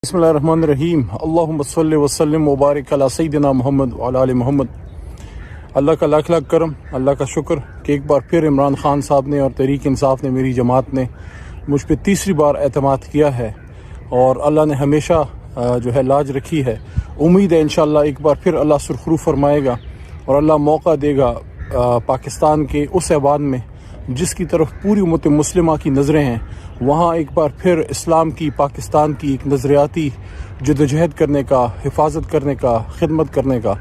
بسم اللہ الرحمن الرحیم اللہم صلی وسلم وبارک علی سیدنا محمد وعلی آل محمد۔ اللہ کا لاکھ لاکھ کرم، اللہ کا شکر کہ ایک بار پھر عمران خان صاحب نے اور تحریک انصاف نے، میری جماعت نے مجھ پہ تیسری بار اعتماد کیا ہے اور اللہ نے ہمیشہ جو ہے لاج رکھی ہے۔ امید ہے انشاءاللہ ایک بار پھر اللہ سرخرو فرمائے گا اور اللہ موقع دے گا پاکستان کے اس ایوان میں جس کی طرف پوری امت مسلمہ کی نظریں ہیں، وہاں ایک بار پھر اسلام کی، پاکستان کی ایک نظریاتی جدوجہد کرنے کا، حفاظت کرنے کا، خدمت کرنے کا۔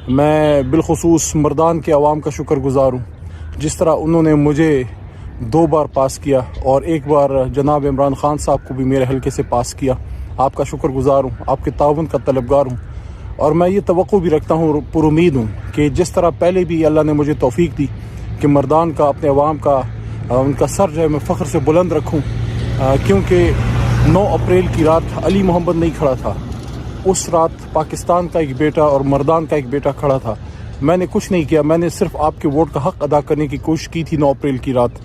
میں بالخصوص مردان کے عوام کا شکر گزار ہوں، جس طرح انہوں نے مجھے 2 بار پاس کیا اور ایک بار جناب عمران خان صاحب کو بھی میرے حلقے سے پاس کیا۔ آپ کا شکر گزار ہوں، آپ کے تعاون کا طلبگار ہوں، اور میں یہ توقع بھی رکھتا ہوں، پر امید ہوں کہ جس طرح پہلے بھی اللہ نے مجھے توفیق دی کہ مردان کا، اپنے عوام کا، ان کا سر جو ہے میں فخر سے بلند رکھوں، کیونکہ 9 اپریل کی رات علی محمد نہیں کھڑا تھا، اس رات پاکستان کا ایک بیٹا اور مردان کا ایک بیٹا کھڑا تھا۔ میں نے کچھ نہیں کیا، میں نے صرف آپ کے ووٹ کا حق ادا کرنے کی کوشش کی تھی۔ 9 اپریل کی رات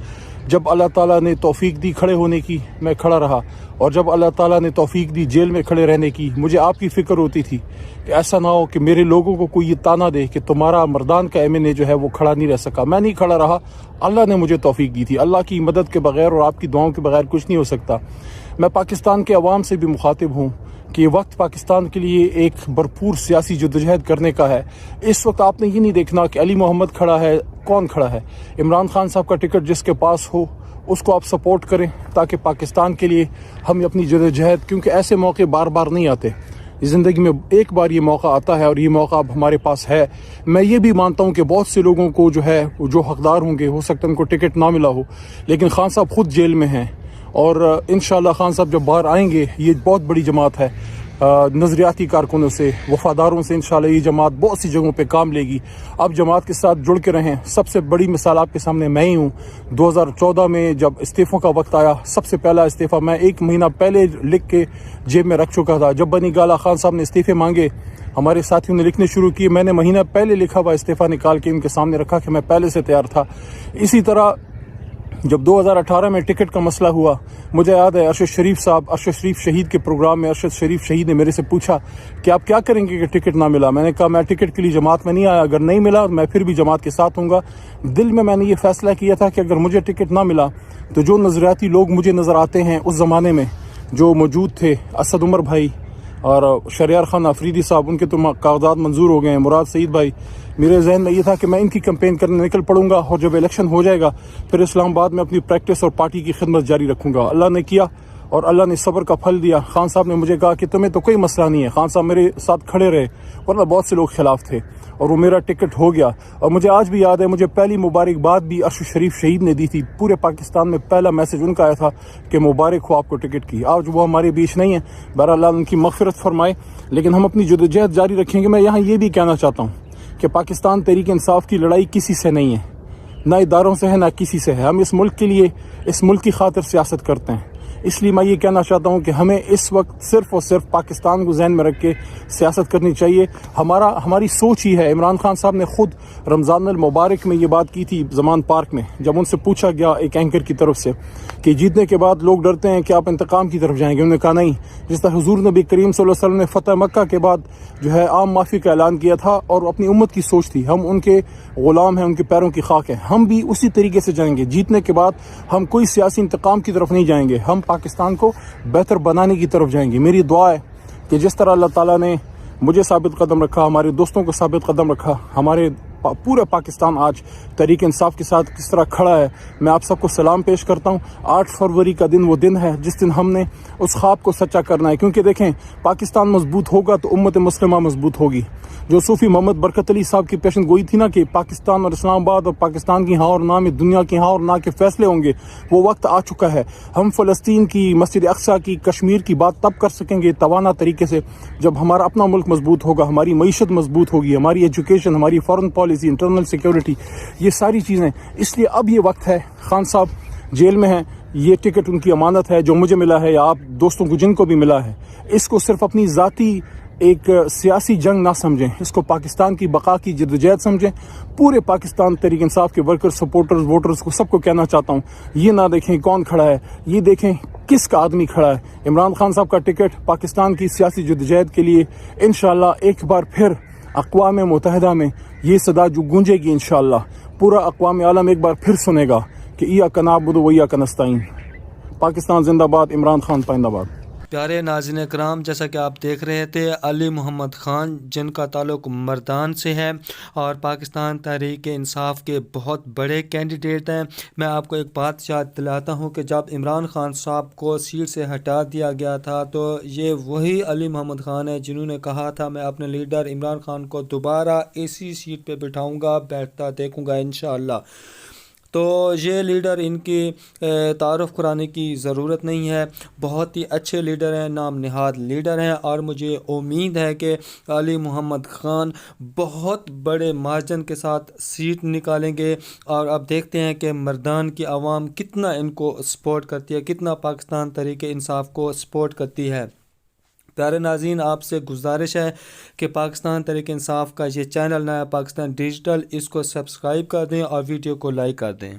جب اللہ تعالیٰ نے توفیق دی کھڑے ہونے کی، میں کھڑا رہا، اور جب اللہ تعالیٰ نے توفیق دی جیل میں کھڑے رہنے کی، مجھے آپ کی فکر ہوتی تھی کہ ایسا نہ ہو کہ میرے لوگوں کو کوئی یہ تانا دے کہ تمہارا مردان کا MNA جو ہے وہ کھڑا نہیں رہ سکا۔ میں نہیں کھڑا رہا، اللہ نے مجھے توفیق دی تھی۔ اللہ کی مدد کے بغیر اور آپ کی دعاؤں کے بغیر کچھ نہیں ہو سکتا۔ میں پاکستان کے عوام سے بھی مخاطب ہوں کہ یہ وقت پاکستان کے لیے ایک بھرپور سیاسی جدوجہد کرنے کا ہے۔ اس وقت آپ نے یہ نہیں دیکھنا کہ علی محمد کھڑا ہے، کون کھڑا ہے۔ عمران خان صاحب کا ٹکٹ جس کے پاس ہو اس کو آپ سپورٹ کریں، تاکہ پاکستان کے لیے ہم اپنی جدوجہد، کیونکہ ایسے موقع بار بار نہیں آتے، زندگی میں ایک بار یہ موقع آتا ہے اور یہ موقع اب ہمارے پاس ہے۔ میں یہ بھی مانتا ہوں کہ بہت سے لوگوں کو جو ہے جو حقدار ہوں گے، ہو سکتا ہے ان کو ٹکٹ نہ ملا ہو، لیکن خان صاحب خود جیل میں ہیں، اور انشاءاللہ خان صاحب جب باہر آئیں گے، یہ بہت بڑی جماعت ہے، نظریاتی کارکنوں سے، وفاداروں سے انشاءاللہ یہ جماعت بہت سی جگہوں پہ کام لے گی۔ آپ جماعت کے ساتھ جڑ کے رہیں۔ سب سے بڑی مثال آپ کے سامنے میں ہی ہوں۔ 2014 میں جب استعفوں کا وقت آیا، سب سے پہلا استعفیٰ میں 1 مہینہ پہلے لکھ کے جیب میں رکھ چکا تھا۔ جب بنی گالا خان صاحب نے استعفے مانگے، ہمارے ساتھیوں نے لکھنے شروع کیے، میں نے مہینہ پہلے لکھا ہوا استعفیٰ نکال کے ان کے سامنے رکھا کہ میں پہلے سے تیار تھا۔ اسی طرح جب 2018 میں ٹکٹ کا مسئلہ ہوا، مجھے یاد ہے ارشد شریف صاحب، ارشد شریف شہید کے پروگرام میں ارشد شریف شہید نے میرے سے پوچھا کہ آپ کیا کریں گے کہ ٹکٹ نہ ملا۔ میں نے کہا میں ٹکٹ کے لیے جماعت میں نہیں آیا، اگر نہیں ملا میں پھر بھی جماعت کے ساتھ ہوں گا۔ دل میں نے یہ فیصلہ کیا تھا کہ اگر مجھے ٹکٹ نہ ملا تو جو نظریاتی لوگ مجھے نظر آتے ہیں اس زمانے میں جو موجود تھے، اسد عمر بھائی اور شریار خان افریدی صاحب، ان کے تو کاغذات منظور ہو گئے ہیں، مراد سعید بھائی، میرے ذہن میں یہ تھا کہ میں ان کی کمپین کرنے نکل پڑوں گا، اور جب الیکشن ہو جائے گا پھر اسلام آباد میں اپنی پریکٹس اور پارٹی کی خدمت جاری رکھوں گا۔ اللہ نے کیا اور اللہ نے صبر کا پھل دیا۔ خان صاحب نے مجھے کہا کہ تمہیں تو کوئی مسئلہ نہیں ہے۔ خان صاحب میرے ساتھ کھڑے رہے، ورنہ بہت سے لوگ خلاف تھے، اور وہ میرا ٹکٹ ہو گیا۔ اور مجھے آج بھی یاد ہے، مجھے پہلی مبارکباد بھی ارشد شریف شہید نے دی تھی۔ پورے پاکستان میں پہلا میسج ان کا آیا تھا کہ مبارک ہو آپ کو ٹکٹ کی۔ آج وہ ہمارے بیچ نہیں ہیں، بہرحال اللہ ان کی مغفرت فرمائے، لیکن ہم اپنی جدوجہد جاری رکھیں گے۔ میں یہاں یہ بھی کہنا چاہتا ہوں کہ پاکستان تحریک انصاف کی لڑائی کسی سے نہیں ہے، نہ اداروں سے ہے، نہ کسی سے ہے۔ ہم اس ملک کے لیے، اس ملک کی خاطر سیاست کرتے ہیں۔ اس لیے میں یہ کہنا چاہتا ہوں کہ ہمیں اس وقت صرف اور صرف پاکستان کو ذہن میں رکھ کے سیاست کرنی چاہیے۔ ہماری سوچ ہی ہے۔ عمران خان صاحب نے خود رمضان المبارک میں یہ بات کی تھی زمان پارک میں، جب ان سے پوچھا گیا ایک اینکر کی طرف سے کہ جیتنے کے بعد لوگ ڈرتے ہیں کہ آپ انتقام کی طرف جائیں گے۔ انہوں نے کہا نہیں، جس طرح حضور نبی کریم صلی اللہ علیہ وسلم نے فتح مکہ کے بعد جو ہے عام معافی کا اعلان کیا تھا، اور اپنی امت کی سوچ تھی، ہم ان کے غلام ہیں، ان کے پیروں کی خاک ہیں، ہم بھی اسی طریقے سے جائیں گے۔ جیتنے کے بعد ہم کوئی سیاسی انتقام کی طرف نہیں جائیں گے، ہم پاکستان کو بہتر بنانے کی طرف جائیں گے۔ میری دعا ہے کہ جس طرح اللہ تعالیٰ نے مجھے ثابت قدم رکھا، ہمارے دوستوں کو ثابت قدم رکھا، ہمارے پورا پاکستان آج تحریک انصاف کے ساتھ کس طرح کھڑا ہے، میں آپ سب کو سلام پیش کرتا ہوں۔ 8 فروری کا دن وہ دن ہے جس دن ہم نے اس خواب کو سچا کرنا ہے، کیونکہ دیکھیں پاکستان مضبوط ہوگا تو امت مسلمہ مضبوط ہوگی۔ جو صوفی محمد برکت علی صاحب کی پیشن گوئی تھی نا کہ پاکستان اور اسلام آباد اور پاکستان کی ہاں اور نہ میں دنیا کی ہاں اور نہ کے فیصلے ہوں گے، وہ وقت آ چکا ہے۔ ہم فلسطین کی، مسجد اقصیٰ کی، کشمیر کی بات تب کر سکیں گے توانا طریقے سے جب ہمارا اپنا ملک مضبوط ہوگا، ہماری معیشت مضبوط ہوگی، ہماری ایجوکیشن، ہماری فارن پالیسی، انٹرنل سیکیورٹی، یہ ساری چیزیں۔ اس لیے اب یہ وقت ہے۔ خان صاحب جیل میں ہیں، یہ ٹکٹ ان کی امانت ہے جو مجھے ملا ہے یا آپ دوستوں کو جن کو بھی ملا ہے، اس کو صرف اپنی ذاتی ایک سیاسی جنگ نہ سمجھیں، اس کو پاکستان کی بقا کی جدوجہد سمجھیں. پورے پاکستان تحریک انصاف کے ورکر، سپورٹرز، ووٹرز کو سب کو کہنا چاہتا ہوں، یہ نہ دیکھیں کون کھڑا ہے، یہ دیکھیں کس کا آدمی کھڑا ہے. عمران خان صاحب کا ٹکٹ پاکستان کی سیاسی جدوجہد کے لیے انشاءاللہ ایک بار پھر اقوام متحدہ میں یہ صدا جو گونجے گی، انشاءاللہ پورا اقوام عالم ایک بار پھر سنے گا کہ ایاک نعبد و ایاک نستعین. پاکستان زندہ باد، عمران خان پائندہ باد. پیارے ناظرین کرام، جیسا کہ آپ دیکھ رہے تھے علی محمد خان، جن کا تعلق مردان سے ہے اور پاکستان تحریک انصاف کے بہت بڑے کینڈیڈیٹ ہیں. میں آپ کو ایک بات یاد دلاتا ہوں کہ جب عمران خان صاحب کو سیٹ سے ہٹا دیا گیا تھا تو یہ وہی علی محمد خان ہے جنہوں نے کہا تھا میں اپنے لیڈر عمران خان کو دوبارہ اسی سیٹ پہ بٹھاؤں گا، بیٹھتا دیکھوں گا انشاءاللہ. تو یہ لیڈر ان کی تعارف کرانے کی ضرورت نہیں ہے، بہت ہی اچھے لیڈر ہیں، نام نہاد لیڈر ہیں، اور مجھے امید ہے کہ علی محمد خان بہت بڑے مارجن کے ساتھ سیٹ نکالیں گے. اور اب دیکھتے ہیں کہ مردان کی عوام کتنا ان کو سپورٹ کرتی ہے، کتنا پاکستان تحریک انصاف کو سپورٹ کرتی ہے. پیارے ناظرین، آپ سے گزارش ہے کہ پاکستان تحریک انصاف کا یہ چینل نیا پاکستان ڈیجیٹل، اس کو سبسکرائب کر دیں اور ویڈیو کو لائک کر دیں.